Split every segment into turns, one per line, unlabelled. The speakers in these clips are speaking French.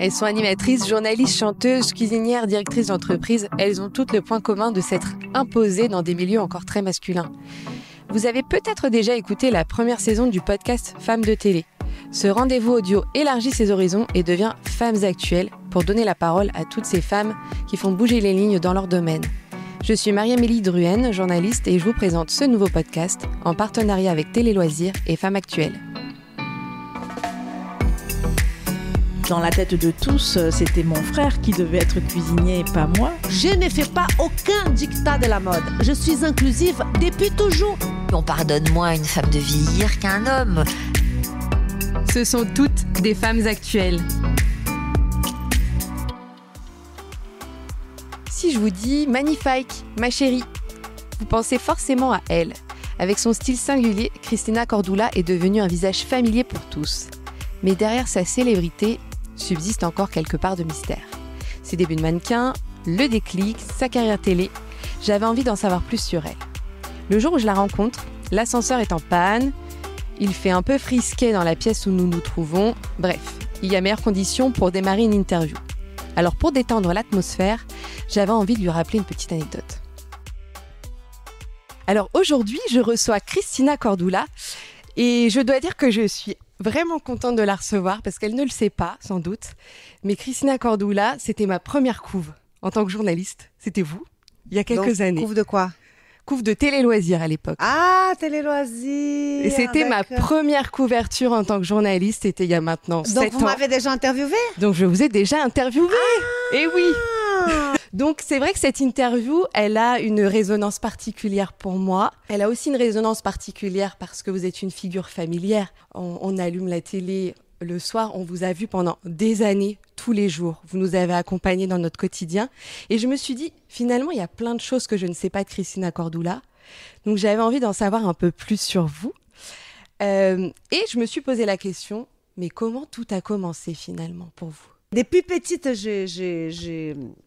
Elles sont animatrices, journalistes, chanteuses, cuisinières, directrices d'entreprise. Elles ont toutes le point commun de s'être imposées dans des milieux encore très masculins. Vous avez peut-être déjà écouté la première saison du podcast Femmes de télé. Ce rendez-vous audio élargit ses horizons et devient Femmes actuelles pour donner la parole à toutes ces femmes qui font bouger les lignes dans leur domaine. Je suis Marie-Amélie Druhen, journaliste, et je vous présente ce nouveau podcast en partenariat avec Télé Loisirs et Femmes Actuelles.
Dans la tête de tous, c'était mon frère qui devait être cuisinier et pas moi.
Je ne fais pas aucun dictat de la mode. Je suis inclusive depuis toujours.
On pardonne moins à une femme de vieillir qu'à un homme.
Ce sont toutes des femmes actuelles. Si je vous dis magnifique, ma chérie, vous pensez forcément à elle. Avec son style singulier, Cristina Cordula est devenue un visage familier pour tous. Mais derrière sa célébrité, subsiste encore quelque part de mystère. Ses débuts de mannequin, le déclic, sa carrière télé, j'avais envie d'en savoir plus sur elle. Le jour où je la rencontre, l'ascenseur est en panne, il fait un peu frisquet dans la pièce où nous nous trouvons, bref, il y a meilleures conditions pour démarrer une interview. Alors pour détendre l'atmosphère, j'avais envie de lui rappeler une petite anecdote. Alors aujourd'hui, je reçois Cristina Cordula et je dois dire que je suis vraiment contente de la recevoir parce qu'elle ne le sait pas, sans doute. Mais Cristina Cordula, c'était ma première couve en tant que journaliste. C'était vous, il y a quelques années.
Couve de quoi?
Couve de Télé Loisirs à l'époque.
Ah, Télé Loisirs.
Et c'était ma première couverture en tant que journaliste. C'était il y a maintenant 7 ans.
Donc vous m'avez déjà interviewée?
Donc je vous ai déjà interviewée. Et oui. Donc c'est vrai que cette interview, elle a une résonance particulière pour moi. Elle a aussi une résonance particulière parce que vous êtes une figure familière. On allume la télé le soir, on vous a vu pendant des années, tous les jours. Vous nous avez accompagnés dans notre quotidien. Et je me suis dit, finalement, il y a plein de choses que je ne sais pas de Cristina Cordula. Donc j'avais envie d'en savoir un peu plus sur vous. Et je me suis posé la question, mais comment tout a commencé finalement pour vous?
Depuis petite,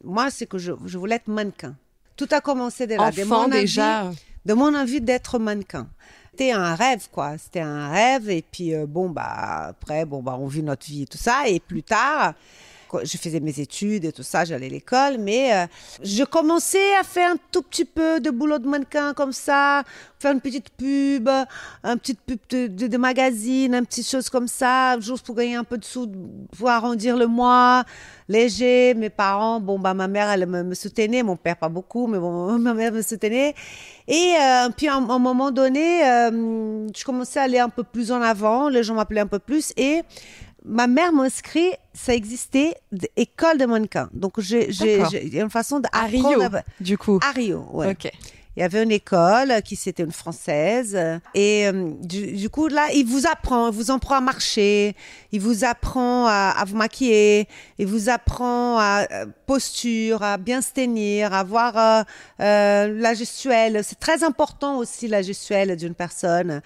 moi, c'est que je voulais être mannequin. Tout a commencé dès là.
Enfant déjà.
De mon envie d'être mannequin. C'était un rêve, quoi. C'était un rêve. Et puis, après, on vit notre vie et tout ça. Et plus tard, je faisais mes études et tout ça, j'allais à l'école. Mais je commençais à faire un tout petit peu de boulot de mannequin comme ça. Faire une petite pub, de magazine, une petite chose comme ça. Juste pour gagner un peu de sous, pour arrondir le mois. Léger. Mes parents, ma mère, elle me soutenait. Mon père, pas beaucoup, mais ma mère me soutenait. Et puis, à un moment donné, je commençais à aller un peu plus en avant. Les gens m'appelaient un peu plus. Et ma mère m'inscrit, ça existait, école de mannequin. Donc, j'ai une façon d'apprendre.
À Rio, du coup.
À Rio, ouais.
Ok.
Il y avait une école c'était une française. Et du coup, là, il vous apprend à marcher, il vous apprend à vous maquiller, il vous apprend à posture, à bien se tenir, à avoir la gestuelle. C'est très important aussi, la gestuelle d'une personne.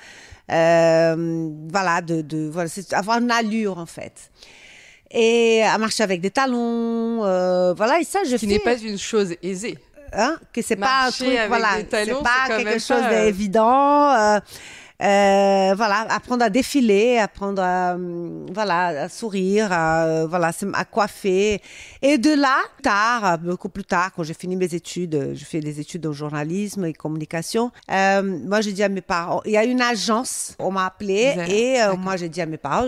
Voilà, c'est avoir une allure, en fait. Et à marcher avec des talons, voilà, et ça, je fais.
Qui n'est pas une chose aisée.
Que c'est pas un truc,
voilà,
c'est pas quelque chose d'évident. Voilà, apprendre à défiler, apprendre à sourire, à coiffer. Et de là, beaucoup plus tard, quand j'ai fini mes études, je fais des études en journalisme et communication. Moi, j'ai dit à mes parents, il y a une agence, on m'a appelée moi, j'ai dit à mes parents,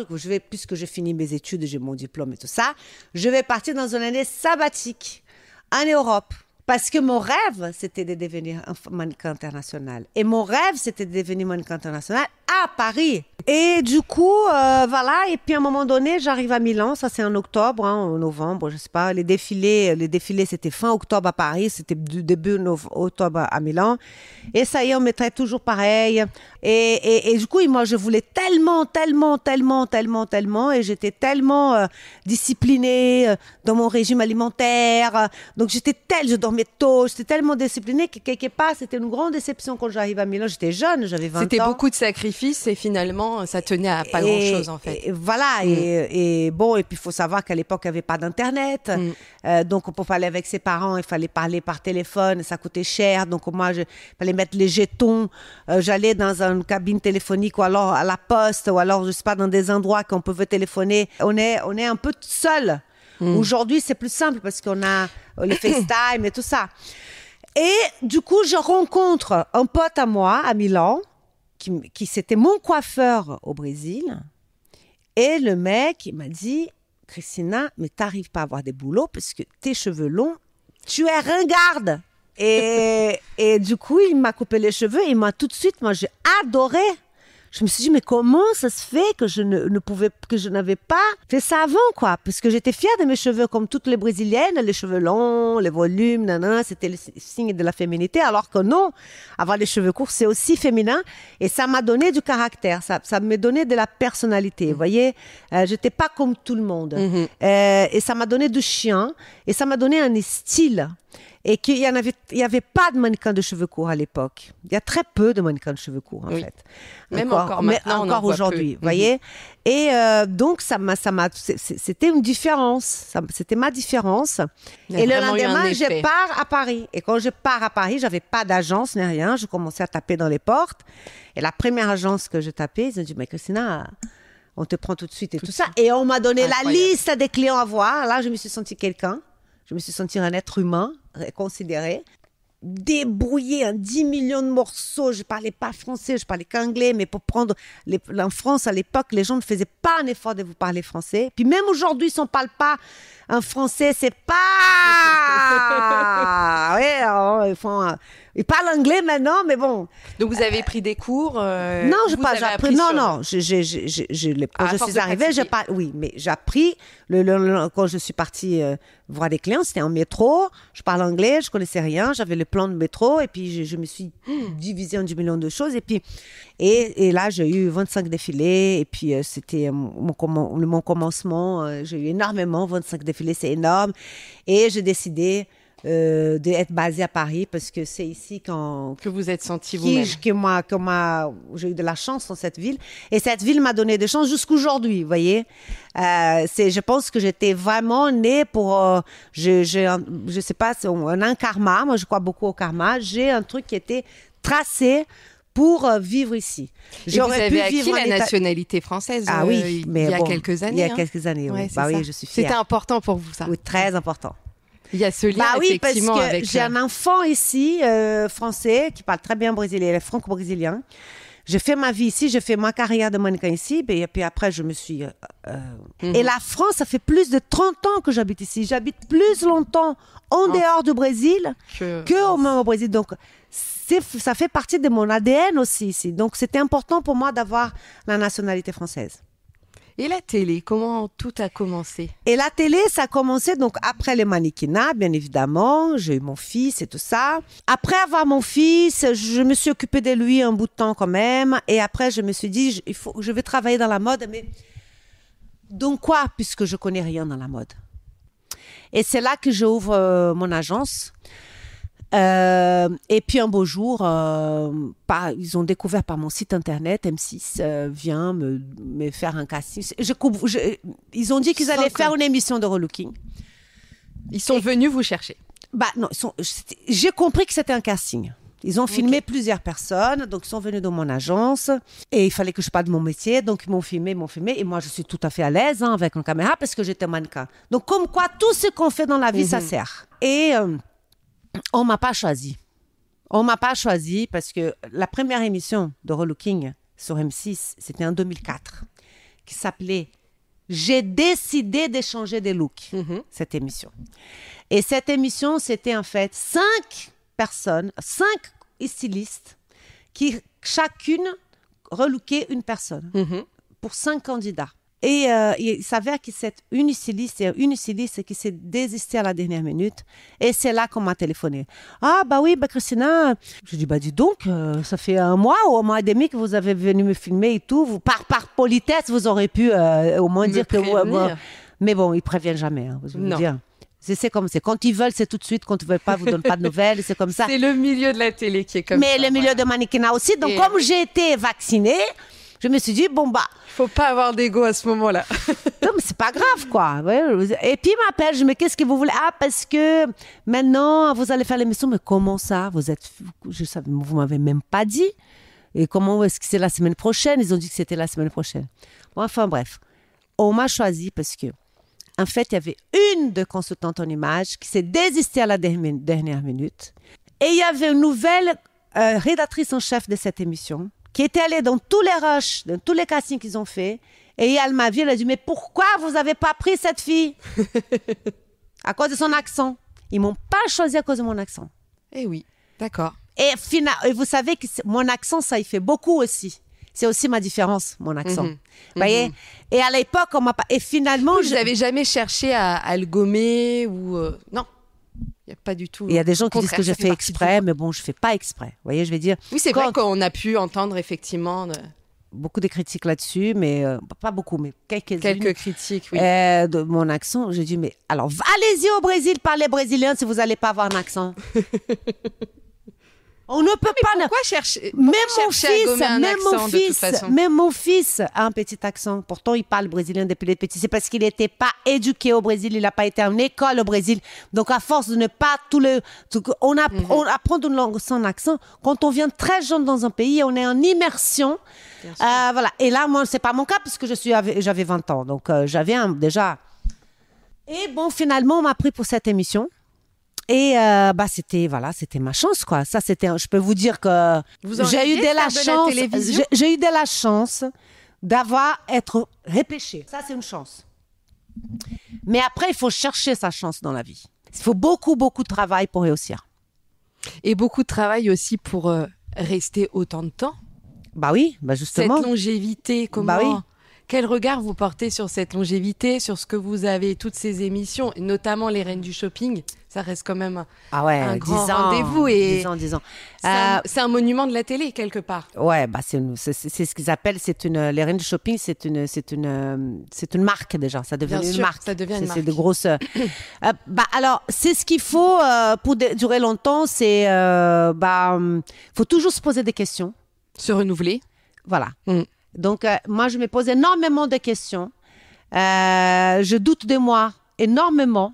puisque j'ai fini mes études, j'ai mon diplôme et tout ça, je vais partir dans une année sabbatique en Europe. Parce que mon rêve, c'était de devenir un mannequin international. Et mon rêve, c'était de devenir mannequin international à Paris. Et du coup, voilà. Et puis, à un moment donné, j'arrive à Milan. Ça, c'est en octobre, en novembre, je sais pas. Les défilés, c'était fin octobre à Paris. C'était début octobre à Milan. Et ça y est, on me traite toujours pareil. Et du coup, moi, je voulais tellement. Et j'étais tellement disciplinée dans mon régime alimentaire. Donc, je dormais tôt. J'étais tellement disciplinée que quelque part, c'était une grande déception quand j'arrive à Milan. J'étais jeune, j'avais 20 ans.
C'était beaucoup de sacrifices et finalement, ça tenait à pas grand-chose, en fait.
Et voilà. Et puis il faut savoir qu'à l'époque, il n'y avait pas d'Internet. Donc, pour parler avec ses parents, il fallait parler par téléphone. Ça coûtait cher. Donc, moi, il fallait mettre les jetons. J'allais dans une cabine téléphonique ou alors à la poste ou alors, je sais pas, dans des endroits qu'on pouvait téléphoner. On est un peu seul. Aujourd'hui, c'est plus simple parce qu'on a le FaceTime et tout ça. Et du coup, je rencontre un pote à moi, à Milan, qui c'était mon coiffeur au Brésil. Et le mec, il m'a dit, Christina, mais t'arrives pas à avoir des boulots parce que tes cheveux longs, tu es ringarde. Et du coup, il m'a coupé les cheveux. Et moi, tout de suite, j'ai adoré. Je me suis dit, mais comment ça se fait que je n'avais pas fait ça avant, quoi? Parce que j'étais fière de mes cheveux, comme toutes les Brésiliennes, les cheveux longs, les volumes, c'était le signe de la féminité. Alors que non, avoir les cheveux courts, c'est aussi féminin. Et ça m'a donné du caractère, ça m'a donné de la personnalité. Vous voyez, j'étais pas comme tout le monde. Et ça m'a donné du chien. Et ça m'a donné un style. Et qu'il y avait pas de mannequins de cheveux courts à l'époque. Il y a très peu de mannequins de cheveux courts, en fait.
Même encore maintenant,
encore aujourd'hui, vous voyez. Et donc, c'était une différence. C'était ma différence. Et le lendemain, je pars à Paris. Et quand je pars à Paris, j'avais pas d'agence ni rien. Je commençais à taper dans les portes. Et la première agence que je tapais, ils ont dit, mais Christina, on te prend tout de suite et tout ça. Et on m'a donné la liste des clients à voir. Là, je me suis sentie quelqu'un. Je me suis sentie un être humain, considéré, débrouillé en 10 millions de morceaux. Je ne parlais pas français, je parlais qu'anglais, mais pour prendre... En France, à l'époque, les gens ne faisaient pas un effort de vous parler français. Puis même aujourd'hui, si on ne parle pas un français, c'est pas... oui, ils parlent anglais maintenant, mais bon.
Donc, vous avez pris des cours
Non, je n'ai pas appris. Non. Quand je suis arrivée, oui, mais j'ai appris. Quand je suis partie voir des clients, c'était en métro. Je parle anglais, je ne connaissais rien. J'avais le plan de métro et puis je me suis divisée en 10 millions de choses. Et là, j'ai eu 25 défilés. Et puis, c'était mon commencement. J'ai eu énormément, 25 défilés, c'est énorme. Et j'ai décidé d'être basée à Paris parce que c'est ici
que vous êtes sentie vous-même.
J'ai eu de la chance dans cette ville. Et cette ville m'a donné des chances jusqu'aujourd'hui, vous voyez. Je pense que j'étais vraiment née pour... je sais pas, c'est un karma. Moi, je crois beaucoup au karma. J'ai un truc qui était tracé pour vivre ici.
Et vous avez acquis la nationalité française
oui,
il y a quelques années.
Il y a quelques années, oui. Oui, je suis fière.
C'était important pour vous, ça?
Oui, très important.
Il y a ce lien, effectivement,
parce que j'ai un enfant ici, français, qui parle très bien brésilien, franco-brésilien. J'ai fait ma vie ici, j'ai fait ma carrière de mannequin ici, et puis après, je me suis... Et la France, ça fait plus de 30 ans que j'habite ici. J'habite plus longtemps en dehors du Brésil au Brésil. Donc, ça fait partie de mon ADN aussi ici. Donc, c'était important pour moi d'avoir la nationalité française.
Et la télé, comment tout a commencé?
Et la télé, ça a commencé donc après les mannequinats, bien évidemment. J'ai eu mon fils et tout ça. Après avoir mon fils, je me suis occupée de lui un bout de temps quand même. Et après, je me suis dit, je vais travailler dans la mode. Mais donc quoi, puisque je connais rien dans la mode? Et c'est là que j'ouvre mon agence. Et puis un beau jour, ils ont découvert par mon site internet, M6 vient me faire un casting. Ils ont dit qu'ils allaient faire une émission de relooking.
Ils sont venus vous chercher?
Non, j'ai compris que c'était un casting. Ils ont filmé plusieurs personnes, donc ils sont venus dans mon agence et il fallait que je parle de mon métier, donc ils m'ont filmé et moi je suis tout à fait à l'aise avec une caméra parce que j'étais mannequin. Donc comme quoi tout ce qu'on fait dans la vie, ça sert. Et on m'a pas choisi. On m'a pas choisi parce que la première émission de relooking sur M6, c'était en 2004, qui s'appelait « J'ai décidé de changer de look », cette émission. Et cette émission, c'était en fait 5 personnes, 5 stylistes, qui chacune relookaient une personne pour 5 candidats. Et il s'avère que c'est une styliste qui s'est désistée à la dernière minute. Et c'est là qu'on m'a téléphoné. Ah, oui, Christina. Je dis, dis donc, ça fait un mois ou un mois et demi que vous avez venu me filmer et tout. Par politesse, vous aurez pu au moins dire que vous... Mais bon, ils préviennent jamais, je veux dire. C'est comme c'est. Quand ils veulent, c'est tout de suite. Quand ils ne veulent pas, ils ne vous donnent pas de nouvelles. C'est comme ça.
C'est le milieu de la télé qui est comme ça.
Mais le milieu de mannequinat aussi. Donc, comme j'ai été vaccinée, je me suis dit,
faut pas avoir d'ego à ce moment-là.
Non, mais c'est pas grave, quoi. Et puis, il m'appelle, je dis, mais qu'est-ce que vous voulez? Ah, parce que maintenant, vous allez faire l'émission. Mais comment ça? Vous m'avez même pas dit. Et comment est-ce que c'est la semaine prochaine? Ils ont dit que c'était la semaine prochaine. Bon, enfin, bref. On m'a choisi parce que En fait, il y avait une de consultante en images qui s'est désistée à la dernière minute. Et il y avait une nouvelle rédactrice en chef de cette émission qui était allée dans tous les rushs, dans tous les castings qu'ils ont fait. Et elle m'a vu, elle a dit, mais pourquoi vous n'avez pas pris cette fille? À cause de son accent. Ils ne m'ont pas choisi à cause de mon accent.
Eh oui, d'accord.
Et vous savez que mon accent, ça y fait beaucoup aussi. C'est aussi ma différence, mon accent. Vous voyez? Et à l'époque, on m'a pas... Et finalement...
Vous n'avez jamais cherché à le gommer ou... Non, il n'y a pas du tout...
Il y a des gens qui disent que je fais exprès, mais bon, je ne fais pas exprès. Vous voyez, je vais dire...
Oui, c'est vrai qu'on a pu entendre effectivement...
Beaucoup de critiques là-dessus, mais pas beaucoup, mais
quelques critiques, oui.
De mon accent. J'ai dit, mais alors, allez-y au Brésil, parlez brésilien si vous n'allez pas avoir un accent. On ne peut pas...
Pourquoi chercher
Même mon fils a un petit accent. Pourtant, il parle brésilien depuis les petits. C'est parce qu'il n'était pas éduqué au Brésil. Il n'a pas été en école au Brésil. Donc, à force de ne pas on apprend une langue sans accent. Quand on vient très jeune dans un pays, on est en immersion. Voilà. Et là, moi, ce n'est pas mon cas parce que j'avais 20 ans. Donc, j'avais déjà... Et bon, finalement, on m'a pris pour cette émission. Et c'était ma chance, quoi. Ça, je peux vous dire que j'ai eu de la chance être repêchée. Ça, c'est une chance. Mais après, il faut chercher sa chance dans la vie. Il faut beaucoup, beaucoup de travail pour réussir.
Et beaucoup de travail aussi pour rester autant de temps.
Bah oui, justement.
Cette longévité, comment...
Bah oui.
Quel regard vous portez sur cette longévité, sur ce que vous avez, toutes ces émissions, notamment les Reines du Shopping? Ça reste quand même un grand rendez-vous.
10 ans.
C'est un monument de la télé, quelque part.
Ouais, c'est ce qu'ils appellent, les Reines du Shopping, c'est une marque déjà. Ça devient une marque.
Ça devient une marque.
C'est de grosses... alors, c'est ce qu'il faut pour durer longtemps, c'est... faut toujours se poser des questions.
Se renouveler.
Voilà. Donc, moi, je me pose énormément de questions. Je doute de moi énormément.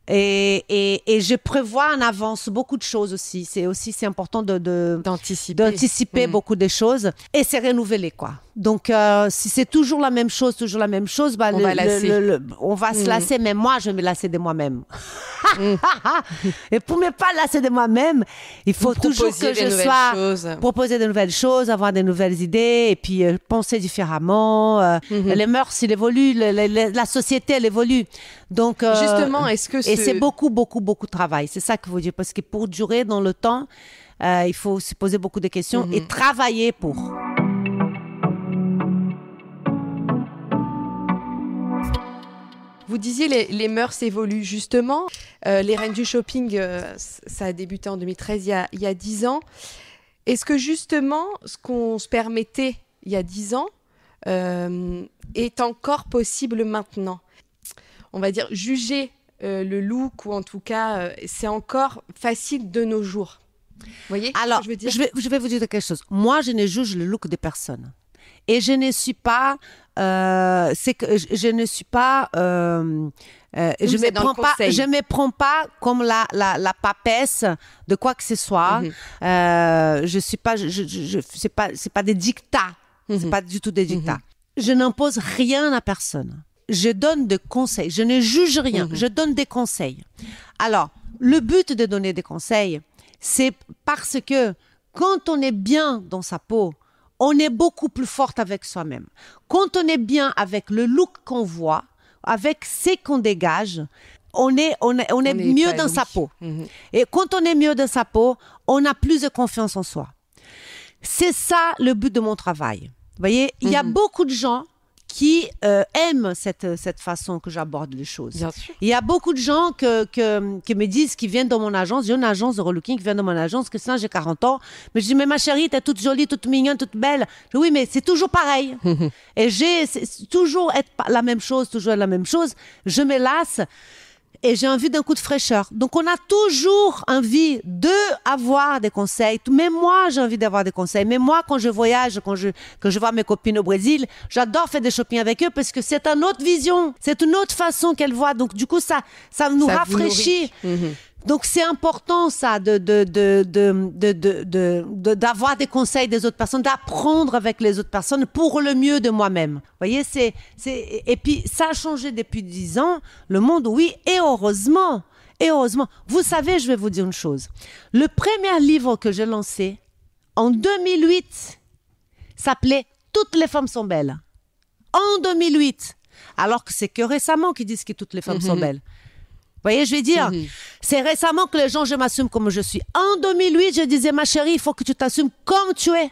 Et je prévois en avance beaucoup de choses aussi. C'est important d'anticiper beaucoup de choses. Et c'est renouveler, quoi. Donc, si c'est toujours la même chose, on va se lasser. Mais moi, je vais me lasser de moi-même. Et pour ne pas lasser de moi-même, il faut toujours que je proposer de nouvelles choses, avoir de nouvelles idées et puis penser différemment. Les mœurs, ils évoluent, la société, elle évolue. Donc,
justement, est-ce que
et c'est beaucoup, beaucoup, beaucoup de travail. C'est ça que je veux dire. Parce que pour durer dans le temps, il faut se poser beaucoup de questions et travailler pour.
Vous disiez les mœurs évoluent justement. Les Reines du Shopping, ça a débuté en 2013, il y a 10 ans. Est-ce que justement, ce qu'on se permettait il y a 10 ans est encore possible maintenant? On va dire juger le look, ou en tout cas, c'est encore facile de nos jours. Vous voyez
alors,
ce que je veux dire?
Je vais vous dire quelque chose. Moi, je ne juge le look de personne. Et je ne suis pas... je ne suis pas... je me prends pas comme la papesse de quoi que ce soit. Je suis pas... c'est pas des dictats. C'est pas du tout des dictats. Je n'impose rien à personne. Je donne des conseils. Je ne juge rien. Je donne des conseils. Alors, le but de donner des conseils, c'est parce que quand on est bien dans sa peau, on est beaucoup plus forte avec soi-même. Quand on est bien avec le look qu'on voit, avec ce qu'on dégage, on est mieux dans sa peau. Et quand on est mieux dans sa peau, on a plus de confiance en soi. C'est ça le but de mon travail. Vous voyez, il y a beaucoup de gens qui aiment cette façon que j'aborde les choses.
Bien sûr.
Il y a beaucoup de gens qui me disent, qui viennent dans mon agence, j'ai une agence de relooking qui vient dans mon agence, que ça, j'ai 40 ans, mais je dis, mais ma chérie, t'es toute jolie, toute mignonne, toute belle. Je dis, oui, mais c'est toujours pareil. Et c'est toujours être la même chose, je me lasse. Et j'ai envie d'un coup de fraîcheur. Donc, on a toujours envie d'avoir des conseils. Même moi, j'ai envie d'avoir des conseils. Mais moi, quand je voyage, quand je vois mes copines au Brésil, j'adore faire des shopping avec eux parce que c'est une autre vision. C'est une autre façon qu'elles voient. Donc, du coup, ça nous rafraîchit. Donc c'est important ça d'avoir des conseils des autres personnes, d'apprendre avec les autres personnes pour le mieux de moi-même. Vous voyez, et puis ça a changé depuis 10 ans, le monde, oui, et heureusement. Et heureusement. Vous savez, je vais vous dire une chose. Le premier livre que j'ai lancé en 2008 s'appelait « Toutes les femmes sont belles ». En 2008. Alors que c'est que récemment qu'ils disent que toutes les femmes sont belles. Vous voyez, je vais dire, c'est récemment que les gens, je m'assume comme je suis. En 2008, je disais, ma chérie, il faut que tu t'assumes comme tu es.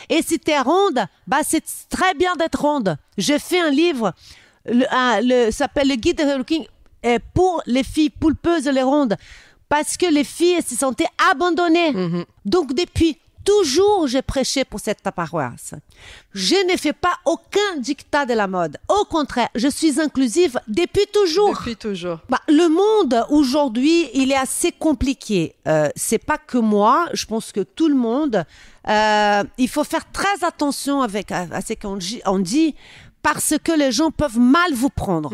Et si tu es ronde, c'est très bien d'être ronde. J'ai fait un livre, ça s'appelle Le Guide de Looking pour les filles poulpeuses et les rondes. Parce que les filles se sentaient abandonnées. Donc, depuis toujours, j'ai prêché pour cette paroisse. Je ne fais pas aucun dictat de la mode. Au contraire, je suis inclusive depuis toujours.
Depuis toujours.
Le monde, aujourd'hui, il est assez compliqué. C'est pas que moi, je pense que tout le monde. Il faut faire très attention à ce qu'on dit, parce que les gens peuvent mal vous prendre.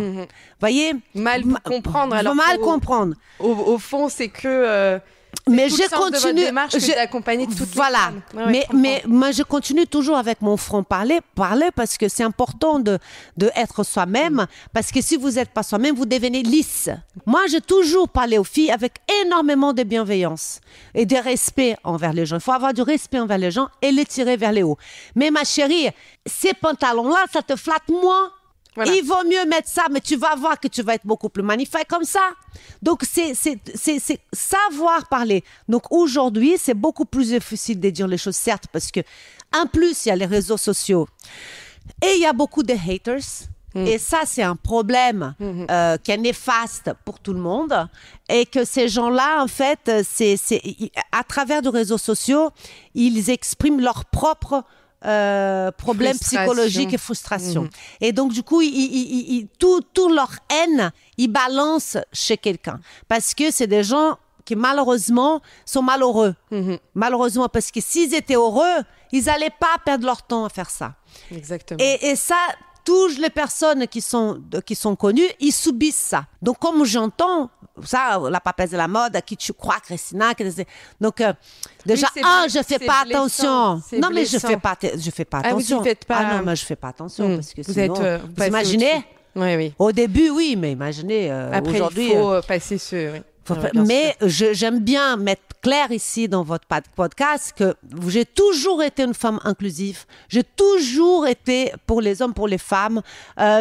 Voyez,
mal vous comprendre. Alors
mal comprendre.
Au fond, c'est que...
mais je continue
d'accompagner toutes
les femmes. Mais moi je continue toujours avec mon franc-parler parce que c'est important de être soi-même, parce que si vous n'êtes pas soi-même, vous devenez lisse. Moi, j'ai toujours parlé aux filles avec énormément de bienveillance et de respect envers les gens. Il faut avoir du respect envers les gens et les tirer vers les hauts. Mais ma chérie, ces pantalons-là, ça te flatte moins. Voilà. Il vaut mieux mettre ça, mais tu vas voir que tu vas être beaucoup plus magnifique comme ça. Donc, c'est savoir parler. Donc, aujourd'hui, c'est beaucoup plus difficile de dire les choses, certes, parce que, en plus, il y a les réseaux sociaux. Et il y a beaucoup de haters. Et ça, c'est un problème qui est néfaste pour tout le monde. Et que ces gens-là, en fait, à travers les réseaux sociaux, ils expriment leur propre problèmes psychologiques et frustration. Et donc, du coup, tout leur haine, ils balancent chez quelqu'un. Parce que c'est des gens qui, malheureusement, sont malheureux. Malheureusement, parce que s'ils étaient heureux, ils n'allaient pas perdre leur temps à faire ça.
Exactement.
Et ça, toutes les personnes qui sont connues, ils subissent ça. Donc, comme j'entends, ça, la papesse de la mode, à qui tu crois, Christina. Donc, déjà, je fais pas attention. Non, mais je fais pas attention.
Vous faites pas...
non, mais je fais pas attention. Parce que
vous
sinon, vous imaginez?
Oui.
Au début, oui, mais imaginez,
après,
aujourd'hui...
il faut passer ce...
Mais j'aime bien mettre clair ici dans votre podcast que j'ai toujours été une femme inclusive. J'ai toujours été pour les hommes, pour les femmes.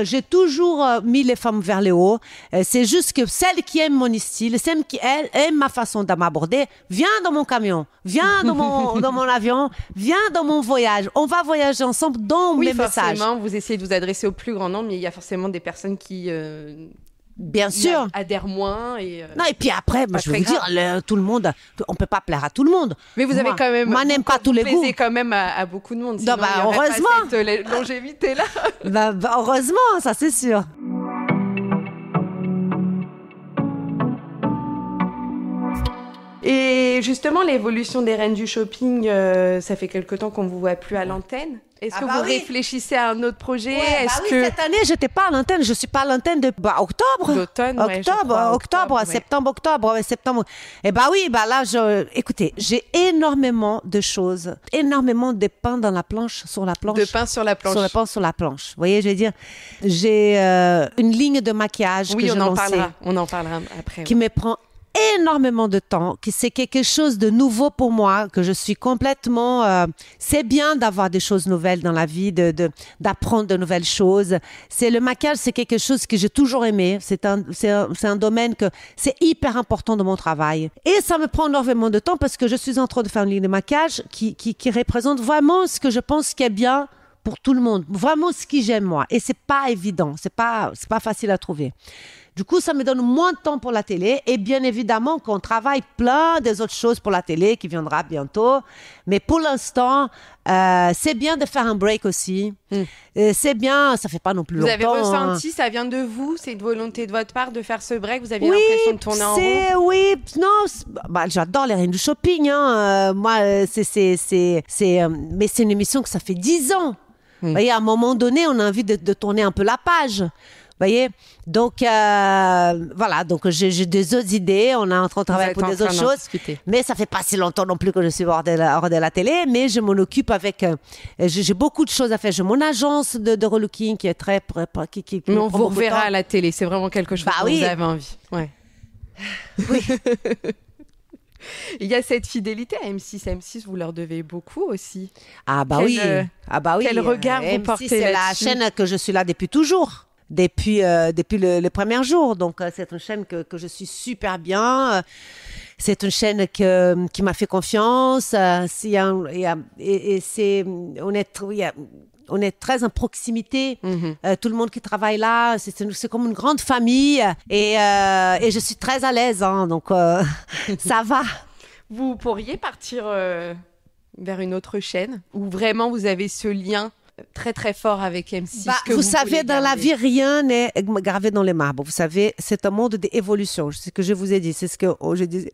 J'ai toujours mis les femmes vers le haut. C'est juste que celle qui aime mon style, celle qui aime ma façon de m'aborder, viens dans mon camion, viens dans mon avion, viens dans mon voyage. On va voyager ensemble dans mes messages.
Oui, forcément, vous essayez de vous adresser au plus grand nombre, mais il y a forcément des personnes qui...
Bien sûr.
Adhère moins.
Non, et puis après, je veux vous dire, tout le monde, on ne peut pas plaire à tout le monde.
Mais vous avez quand même.
Moi, n'aime pas tous les goûts.
Vous plaisez quand même à beaucoup de monde. Sinon,
heureusement.
Pas cette longévité-là.
Heureusement, ça c'est sûr.
Et justement, l'évolution des reines du shopping, ça fait quelque temps qu'on ne vous voit plus à l'antenne. Est-ce que vous réfléchissez à un autre projet?
Cette année, je n'étais pas à l'antenne. Je ne suis pas à l'antenne de octobre.
D'automne,
septembre. Et écoutez, j'ai énormément de choses, énormément de pain dans la planche, sur la planche.
De pain sur la planche.
Sur le pain sur la planche. Vous voyez, je veux dire, j'ai une ligne de maquillage que j'ai lancée.
On en parlera après.
Qui me prend énormément de temps, que c'est quelque chose de nouveau pour moi, que je suis complètement... c'est bien d'avoir des choses nouvelles dans la vie, d'apprendre de nouvelles choses. Le maquillage, c'est quelque chose que j'ai toujours aimé. C'est un domaine que c'est hyper important dans mon travail. Et ça me prend énormément de temps parce que je suis en train de faire une ligne de maquillage qui représente vraiment ce que je pense qui est bien pour tout le monde. Vraiment ce que j'aime moi. Et c'est pas évident. C'est pas facile à trouver. Du coup, ça me donne moins de temps pour la télé. Et bien évidemment qu'on travaille plein des autres choses pour la télé qui viendra bientôt. Mais pour l'instant, c'est bien de faire un break aussi. C'est bien, ça fait pas non plus longtemps.
Vous avez ressenti, ça vient de vous? C'est une volonté de votre part de faire ce break? Vous aviez l'impression de tourner en rond?
Oui, non, j'adore les reines du shopping. Moi, mais c'est une émission que ça fait 10 ans. Vous voyez, à un moment donné, on a envie de tourner un peu la page. voyez, donc voilà, donc j'ai des autres idées, on est en train de travailler pour des autres choses, mais ça fait pas si longtemps non plus que je suis hors de la télé, mais je m'en occupe avec, j'ai beaucoup de choses à faire. J'ai mon agence de relooking qui est très, qui
mais on vous reverra à la télé, c'est vraiment quelque chose dont vous avez envie. Ouais.
Oui.
Il y a cette fidélité à M6. M6, vous leur devez beaucoup aussi.
Ah bah oui.
Quel regard vous portez
c'est
là-dessus?
la chaîne que je suis là depuis toujours. Depuis le premier jour. Donc, c'est une chaîne que je suis super bien. C'est une chaîne qui m'a fait confiance. On est très en proximité. Tout le monde qui travaille là, c'est comme une grande famille. Et je suis très à l'aise. Hein, donc, ça va.
Vous pourriez partir vers une autre chaîne où vraiment vous avez ce lien très très fort avec M6.
Vous savez, dans la vie, rien n'est gravé dans les marbres. Vous savez, c'est un monde d'évolution. C'est ce que je vous ai dit. C'est ce que je disais.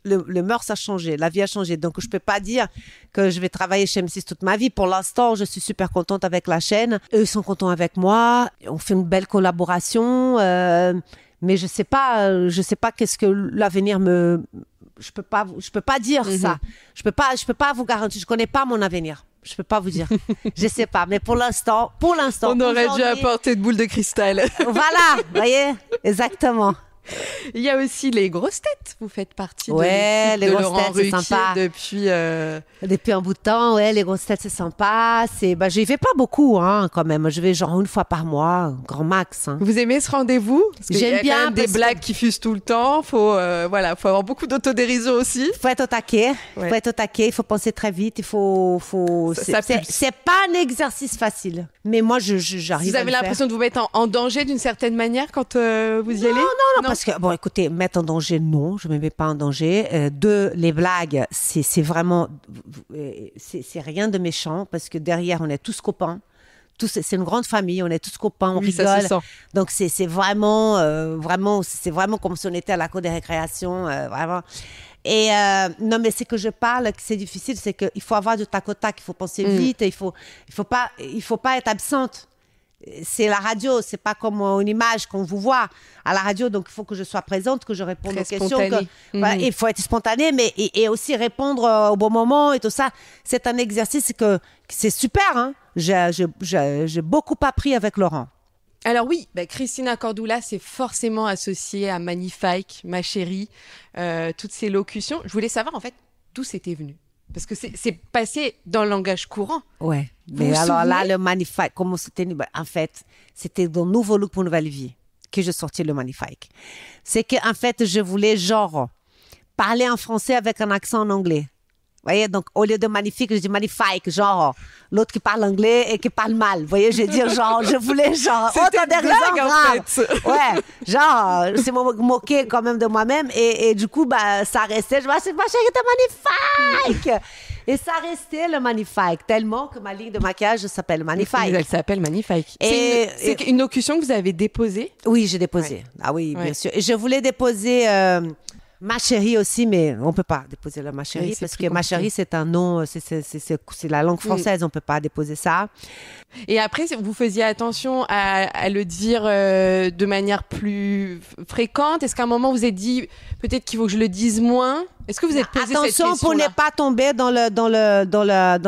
Le mœurs a changé, la vie a changé. Donc, je ne peux pas dire que je vais travailler chez M6 toute ma vie. Pour l'instant, je suis super contente avec la chaîne. Eux, ils sont contents avec moi. On fait une belle collaboration. Mais je sais pas qu'est-ce que l'avenir me... Je peux pas dire ça. Je peux pas vous garantir. Je connais pas mon avenir. Je peux pas vous dire. Je sais pas. Mais pour l'instant.
On aurait dû apporter de boules de cristal.
Voilà. Vous voyez? Exactement.
Il y a aussi les grosses têtes. Vous faites partie
les
de
grosses
Laurent
têtes,
Ruquier
c'est sympa.
Depuis
un bout de temps, ouais, les grosses têtes, c'est sympa. J'y vais pas beaucoup, hein, quand même. Je vais genre une fois par mois, grand max. Hein.
Vous aimez ce rendez-vous?
J'aime bien.
Il y a quand même des blagues qui fusent tout le temps. Faut avoir beaucoup d'autodérision aussi.
Faut être au taquet. Il faut penser très vite. C'est pas un exercice facile. Mais moi, j'arrive à le faire.
Vous avez l'impression de vous mettre en danger d'une certaine manière quand vous y allez?
Non. Parce que, bon, écoutez, mettre en danger, non, je ne me mets pas en danger. Deux, les blagues, c'est vraiment, c'est rien de méchant parce que derrière, on est tous copains. C'est une grande famille, on est tous copains, on rigole.
Ça se sent.
Donc, c'est vraiment comme si on était à la cour des récréations, vraiment. Et non, mais c'est que je parle, que c'est difficile, c'est qu'il faut avoir du tac au tac, il faut penser vite, il faut pas être absente. C'est la radio, c'est pas comme une image qu'on vous voit à la radio, donc il faut que je sois présente, que je réponde aux questions. Voilà, il faut être spontané, mais et aussi répondre au bon moment et tout ça. C'est un exercice que c'est super. Hein. J'ai beaucoup appris avec Laurent.
Alors oui, Christina Cordula, c'est forcément associée à Magnifique, ma chérie, toutes ces locutions. Je voulais savoir en fait d'où c'était venu. Parce que c'est passé dans le langage courant.
Ouais. Mais alors là, le Magnifique, comment c'était... En fait, c'était dans Nouveau Look pour Nouvelle Vie que je sortis le Magnifique. C'est qu'en fait, je voulais genre parler en français avec un accent en anglais. Vous voyez, donc au lieu de magnifique, je dis magnifique, genre l'autre qui parle anglais et qui parle mal. Vous voyez, je dis genre, je voulais genre,
c'était une blague en fait.
Ouais, genre, c'est moquer quand même de moi-même et du coup, ça restait, je me suis dit, ma chérie, t'es magnifique. Et ça restait le Magnifique, tellement que ma ligne de maquillage s'appelle Magnifique.
Elle s'appelle Magnifique. C'est une locution que vous avez déposée?
Oui, j'ai déposé. Ouais. Ah oui, bien sûr. Et je voulais déposer... Ma chérie aussi, mais on ne peut pas déposer le ma chérie parce que ma chérie, c'est un nom, c'est la langue française, on ne peut pas déposer ça.
Et après, vous faisiez attention à le dire de manière plus fréquente? Est-ce qu'à un moment, vous vous êtes dit, peut-être qu'il faut que je le dise moins? Est-ce que vous êtes posé cette question-là?
Attention pour ne pas tomber dans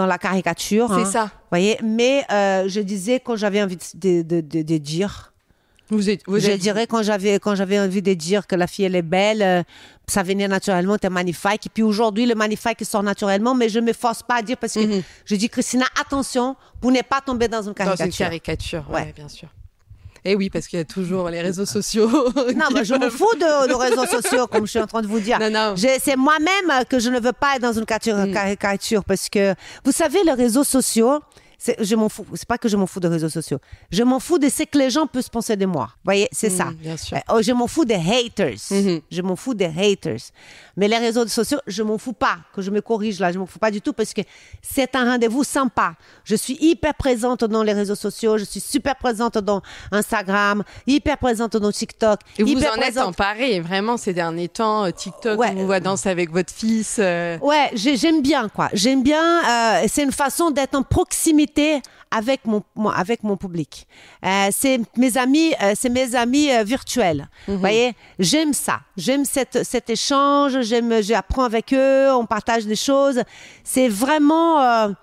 la caricature.
C'est ça.
Vous voyez, mais je disais quand j'avais envie de dire... Je dirais quand j'avais envie de dire que la fille elle est belle, ça venait naturellement, t'es magnifique. Et puis aujourd'hui le magnifique sort naturellement, mais je me force pas à dire parce que je dis Christina, attention pour ne pas tomber dans une caricature.
Dans une caricature, ouais, bien sûr. Et oui, parce qu'il y a toujours les réseaux sociaux.
Non, mais je me fous de réseaux sociaux, comme je suis en train de vous dire.
Non.
C'est moi-même que je ne veux pas être dans une caricature parce que vous savez les réseaux sociaux. Je m'en fous. C'est pas que je m'en fous des réseaux sociaux. Je m'en fous de ce que les gens peuvent penser de moi. Vous voyez, c'est ça.
Bien sûr.
Je m'en fous des haters. Je m'en fous des haters. Mais les réseaux sociaux, je m'en fous pas. Que je me corrige là, je m'en fous pas du tout parce que c'est un rendez-vous sympa. Je suis hyper présente dans les réseaux sociaux. Je suis super présente dans Instagram, hyper présente dans TikTok.
Et vous en êtes emparée vraiment ces derniers temps. TikTok, on vous voit danser avec votre fils.
Ouais, j'aime bien quoi. J'aime bien. C'est une façon d'être en proximité intimité avec mon public. C'est mes amis virtuels. Vous voyez, j'aime ça. J'aime cet échange. J'apprends avec eux. On partage des choses. C'est vraiment...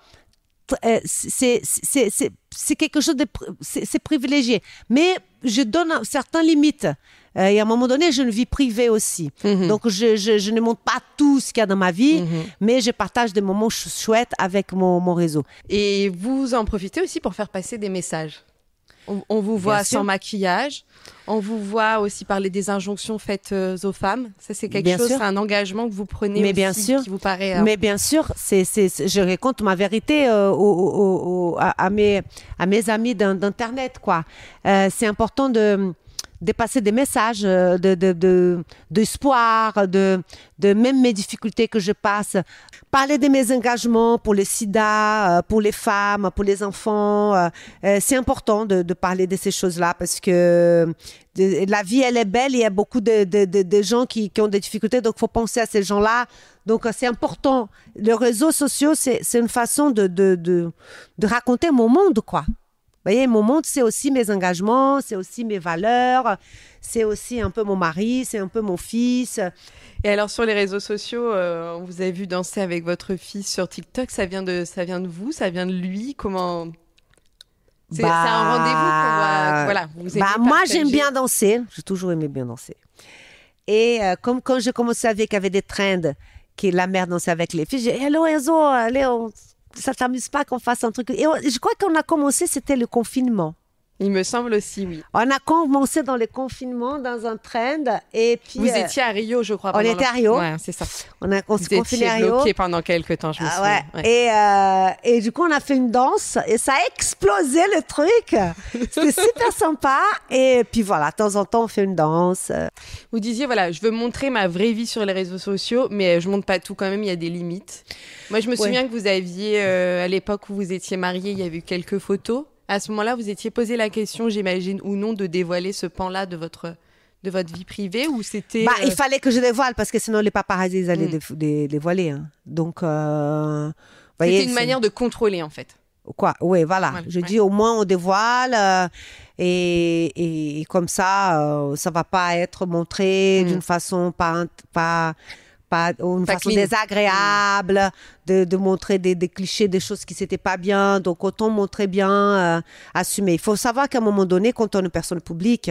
c'est quelque chose de c'est privilégié, mais je donne certaines limites et à un moment donné j'ai une vie privée aussi, donc je ne montre pas tout ce qu'il y a dans ma vie, mais je partage des moments chouettes avec mon réseau.
Et vous en profitez aussi pour faire passer des messages. On vous voit sans maquillage, on vous voit aussi parler des injonctions faites aux femmes. Ça, c'est quelque chose, c'est un engagement que vous prenez aussi,
bien sûr.
qui vous paraît...
Mais bien sûr, je raconte ma vérité à mes amis d'Internet, quoi. C'est important de passer des messages d'espoir, de même mes difficultés que je passe. Parler de mes engagements pour le sida, pour les femmes, pour les enfants. C'est important de parler de ces choses-là parce que la vie, elle est belle. Il y a beaucoup de gens qui ont des difficultés, donc il faut penser à ces gens-là. Donc, c'est important. Les réseaux sociaux, c'est une façon de raconter mon monde, quoi. Vous voyez, mon monde, c'est aussi mes engagements, c'est aussi mes valeurs, c'est aussi un peu mon mari, c'est un peu mon fils.
Et alors, sur les réseaux sociaux, on vous a vu danser avec votre fils sur TikTok. Ça vient de vous, ça vient de lui. Comment... C'est un rendez-vous voilà, vous
moi, j'aime bien danser. J'ai toujours aimé bien danser. Et comme quand j'ai commencé avec des trends, que la mère dansait avec les filles, j'ai dit « Hello Enzo, allez, ça t'amuse pas qu'on fasse un truc ?» Et je crois qu'on a commencé, c'était le confinement.
Il me semble aussi, oui.
On a commencé dans le confinement, dans un trend, et puis...
Vous étiez à Rio, je crois.
On était à Rio.
Ouais, c'est ça.
On s'est confiné à Rio.
Vous étiez bloqué pendant quelques temps, je me souviens.
Ouais. Et du coup, on a fait une danse, et ça a explosé le truc. C'était super sympa. Et puis voilà, de temps en temps, on fait une danse.
Vous disiez, voilà, je veux montrer ma vraie vie sur les réseaux sociaux, mais je montre pas tout quand même, il y a des limites. Moi, je me souviens que vous aviez, à l'époque où vous étiez mariés, il y a eu quelques photos. À ce moment-là, vous étiez posé la question, j'imagine, ou non, de dévoiler ce pan-là de votre vie privée, ou c'était...
Il fallait que je dévoile, parce que sinon les paparazzis allaient dévoiler. Hein. Donc,
c'était une manière de contrôler, en fait.
Quoi? Oui, voilà. Je dis, au moins, on dévoile, et comme ça, ça va pas être montré d'une façon pas une façon désagréable, de montrer des clichés, des choses qui n'étaient pas bien. Donc, autant montrer bien, assumer. Il faut savoir qu'à un moment donné, quand on est une personne publique,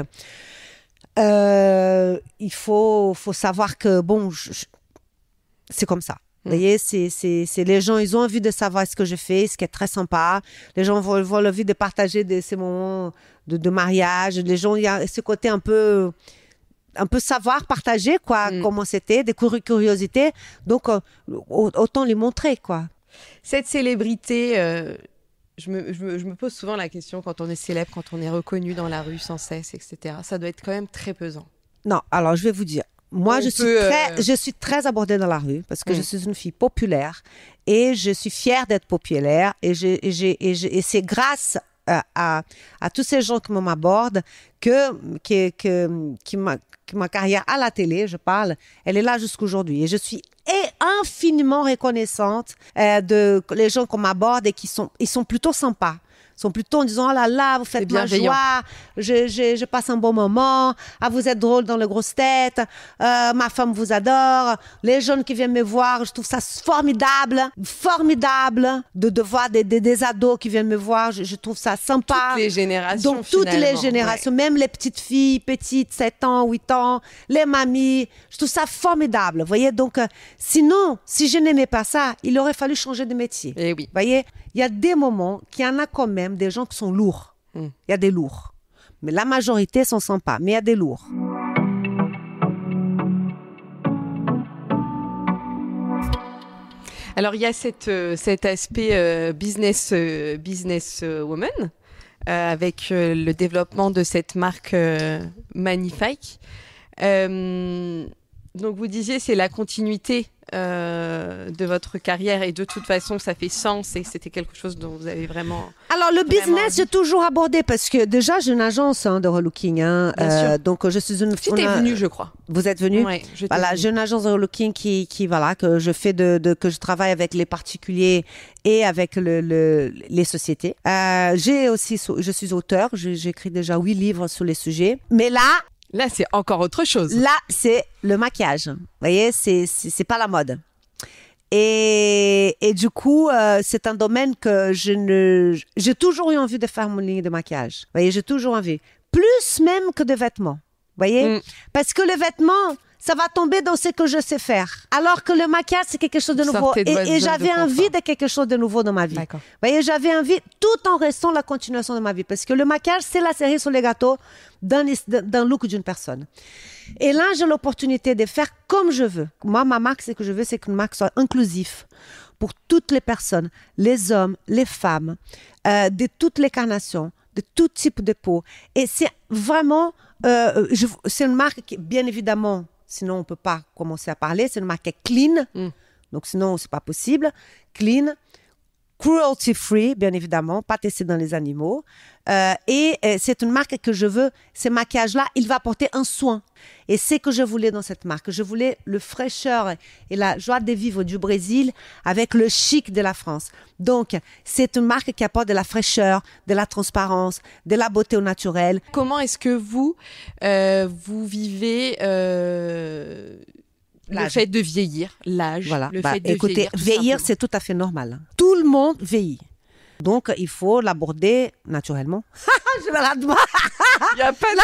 il faut savoir que, bon, c'est comme ça. Vous voyez, c'est les gens, ils ont envie de savoir ce que je fais, ce qui est très sympa. Les gens vont envie de partager ces moments de mariage. Les gens, il y a ce côté un peu savoir, partager, quoi, comment c'était, des curiosités. Donc, autant les montrer, quoi.
Cette célébrité, je me pose souvent la question, quand on est célèbre, quand on est reconnu dans la rue sans cesse, etc., ça doit être quand même très pesant.
Non, alors, je vais vous dire. Moi, je suis très abordée dans la rue parce que je suis une fille populaire et je suis fière d'être populaire et c'est grâce à tous ces gens qui m'abordent que ma carrière à la télé, je parle, elle est là jusqu'aujourd'hui. Et je suis infiniment reconnaissante de les gens qu'on m'aborde et ils sont plutôt sympas. Sont plutôt en disant « Oh là là, vous faites ma joie, je passe un bon moment, vous êtes drôle dans les grosses têtes, ma femme vous adore, les jeunes qui viennent me voir, je trouve ça formidable de voir des ados qui viennent me voir, je trouve ça sympa. »
Toutes les générations,
donc, toutes les générations, même les petites filles, petites, 7 ans, 8 ans, les mamies, je trouve ça formidable, vous voyez. Donc, sinon, si je n'aimais pas ça, il aurait fallu changer de métier.
Et oui.
Vous voyez, il y a des moments qu'il y en a quand même des gens qui sont lourds. Il y a des lourds. Mais la majorité sont sympas, mais il y a des lourds.
Alors, il y a cet aspect business woman avec le développement de cette marque Magnifique. Donc, vous disiez, c'est la continuité de votre carrière et de toute façon ça fait sens et c'était quelque chose dont vous avez vraiment...
Alors le business, j'ai toujours abordé parce que déjà j'ai une agence de relooking. Donc je suis une...
Tu t'es venue, je crois.
Vous êtes venue?
Oui,
voilà, j'ai une agence de relooking que je fais que je travaille avec les particuliers et avec les sociétés. Je suis auteur, j'écris déjà 8 livres sur les sujets. Mais
là, c'est encore autre chose.
Là, c'est le maquillage. Vous voyez, c'est pas la mode. Et du coup, c'est un domaine que j'ai toujours eu envie de faire mon ligne de maquillage. Vous voyez, j'ai toujours envie. Plus même que de vêtements. Vous voyez? Parce que le vêtement, ça va tomber dans ce que je sais faire. Alors que le maquillage, c'est quelque chose de nouveau. Et j'avais envie de quelque chose de nouveau dans ma vie.
D'accord.
Vous voyez, j'avais envie, tout en restant la continuation de ma vie. Parce que le maquillage, c'est la cerise sur les gâteaux d'un look d'une personne. Et là, j'ai l'opportunité de faire comme je veux. Moi, ma marque, c'est qu'une marque soit inclusive pour toutes les personnes, les hommes, les femmes, de toutes les carnations, de tout type de peau. Et c'est vraiment, c'est une marque qui, bien évidemment, sinon on ne peut pas commencer à parler, c'est une marque clean, donc sinon c'est pas possible, clean, cruelty free, bien évidemment, pas testé dans les animaux. Et c'est une marque que je veux, ce maquillage-là, il va apporter un soin. Et c'est que je voulais dans cette marque. Je voulais le fraîcheur et la joie de vivre du Brésil avec le chic de la France. Donc, c'est une marque qui apporte de la fraîcheur, de la transparence, de la beauté au naturel.
Comment est-ce que vous vivez le fait de vieillir, l'âge,
voilà.
le fait de
écoutez, vieillir, c'est tout à fait normal. Tout le monde vieillit. Donc, il faut l'aborder naturellement. Je me la demande.
Il y a pas de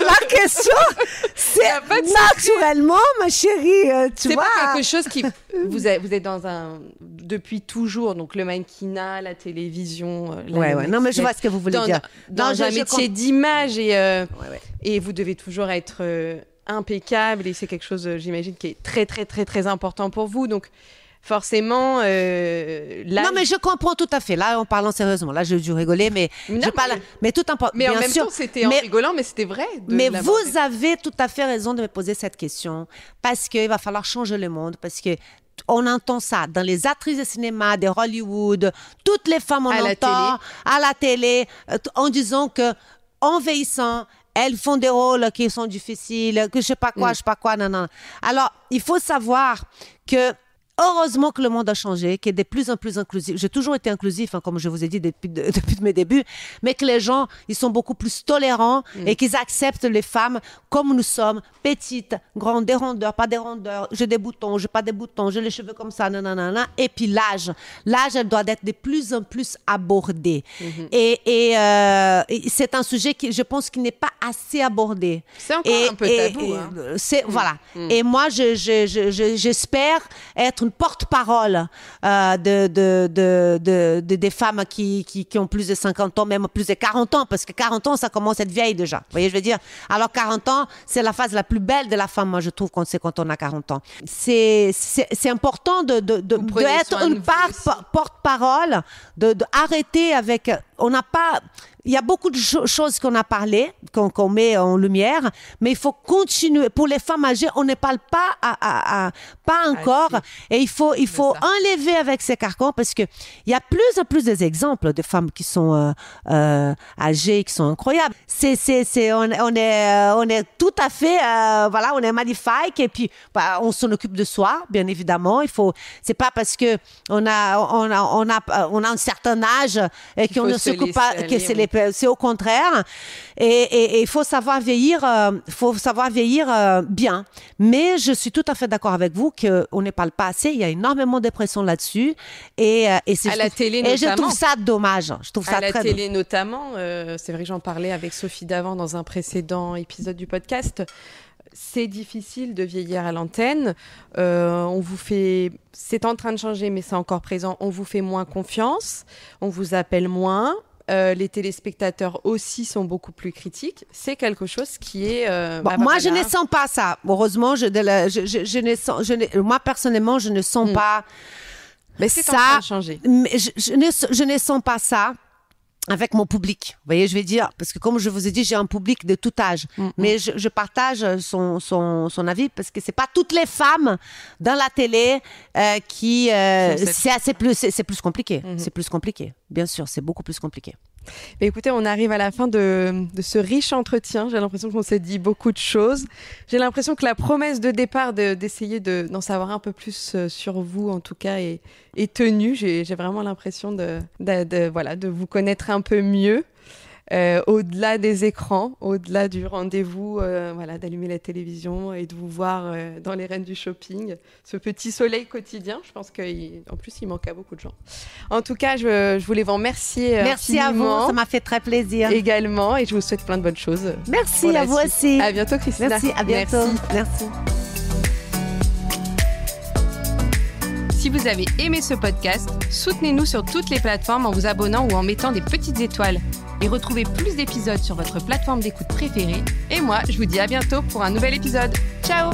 la question, c'est naturellement, ma chérie. Tu vois.
C'est pas quelque chose qui... Vous êtes depuis toujours, donc le mannequinat, la télévision...
Ouais. Non, mais je vois ce que vous voulez dire.
Dans un métier d'image et vous devez toujours être... impeccable et c'est quelque chose, j'imagine, qui est très, très, très, très important pour vous. Donc, forcément, là...
Non, mais je comprends tout à fait. Là, en parlant sérieusement, là, j'ai dû rigoler, mais je parle... Mais tout important.
Mais en même temps, c'était en rigolant, mais c'était vrai.
Mais vous avez tout à fait raison de me poser cette question parce qu'il va falloir changer le monde, parce que on entend ça dans les actrices de cinéma, de Hollywood, toutes les femmes à la télé, en disant que en vieillissant, elles font des rôles qui sont difficiles, que je sais pas quoi, non. Alors, il faut savoir que heureusement que le monde a changé, qu'il est de plus en plus inclusif. J'ai toujours été inclusif, comme je vous ai dit depuis mes débuts, mais que les gens, ils sont beaucoup plus tolérants et qu'ils acceptent les femmes comme nous sommes, petites, grandes, des rondeurs, pas des rondeurs, j'ai des boutons, j'ai pas des boutons, j'ai les cheveux comme ça, nanana. Et puis l'âge, elle doit être de plus en plus abordé. Et c'est un sujet qui, je pense, qui n'est pas assez abordé.
C'est encore un peu tabou.
Voilà. Et moi, j'espère être une porte-parole des femmes qui ont plus de 50 ans, même plus de 40 ans, parce que 40 ans, ça commence à être vieille déjà. Vous voyez, je veux dire. Alors, 40 ans, c'est la phase la plus belle de la femme, moi, je trouve, quand on a 40 ans. C'est important d'être une porte-parole, d'arrêter avec... On n'a pas... Il y a beaucoup de choses qu'on a parlé, qu'on met en lumière, mais il faut continuer. Pour les femmes âgées, on ne parle pas pas encore. Et il faut enlever avec ces carcans parce que il y a plus en plus d'exemples de femmes qui sont âgées, qui sont incroyables. On est tout à fait, on est magnifique et puis on s'en occupe de soi, bien évidemment. C'est pas parce que on a un certain âge et qu'on ne s'occupe pas que c'est au contraire. Et il faut savoir vieillir, bien. Mais je suis tout à fait d'accord avec vous qu'on ne parle pas assez. Il y a énormément de pression là-dessus. Et je trouve ça dommage. Je trouve ça
à la télé notamment. C'est vrai que j'en parlais avec Sophie Davant dans un précédent épisode du podcast. C'est difficile de vieillir à l'antenne. C'est en train de changer, mais c'est encore présent. On vous fait moins confiance. On vous appelle moins. Les téléspectateurs aussi sont beaucoup plus critiques. C'est quelque chose qui est...
moi, je ne sens pas ça. Heureusement, moi, personnellement, je ne sens pas
mais c'est en train de changer.
Mais je ne sens pas ça. avec mon public. Vous voyez, je vais dire, parce que comme je vous ai dit, j'ai un public de tout âge. Mais je partage son avis parce que c'est pas toutes les femmes dans la télé qui... c'est plus compliqué. C'est plus compliqué. Bien sûr, c'est beaucoup plus compliqué.
Mais écoutez, on arrive à la fin de ce riche entretien. J'ai l'impression qu'on s'est dit beaucoup de choses. J'ai l'impression que la promesse de départ d'essayer d'en savoir un peu plus sur vous, en tout cas, est tenue. J'ai vraiment l'impression de vous connaître un peu mieux. Au-delà des écrans, au-delà du rendez-vous, d'allumer la télévision et de vous voir dans les reines du shopping, ce petit soleil quotidien, je pense qu'en plus il manque à beaucoup de gens. En tout cas, je voulais vous remercier.
Merci à vous, ça m'a fait très plaisir.
Également, et je vous souhaite plein de bonnes choses.
Merci à vous aussi.
À bientôt, Christina.
Merci, à bientôt. Merci.
Si vous avez aimé ce podcast, soutenez-nous sur toutes les plateformes en vous abonnant ou en mettant des petites étoiles. Et retrouvez plus d'épisodes sur votre plateforme d'écoute préférée. Et moi, je vous dis à bientôt pour un nouvel épisode. Ciao!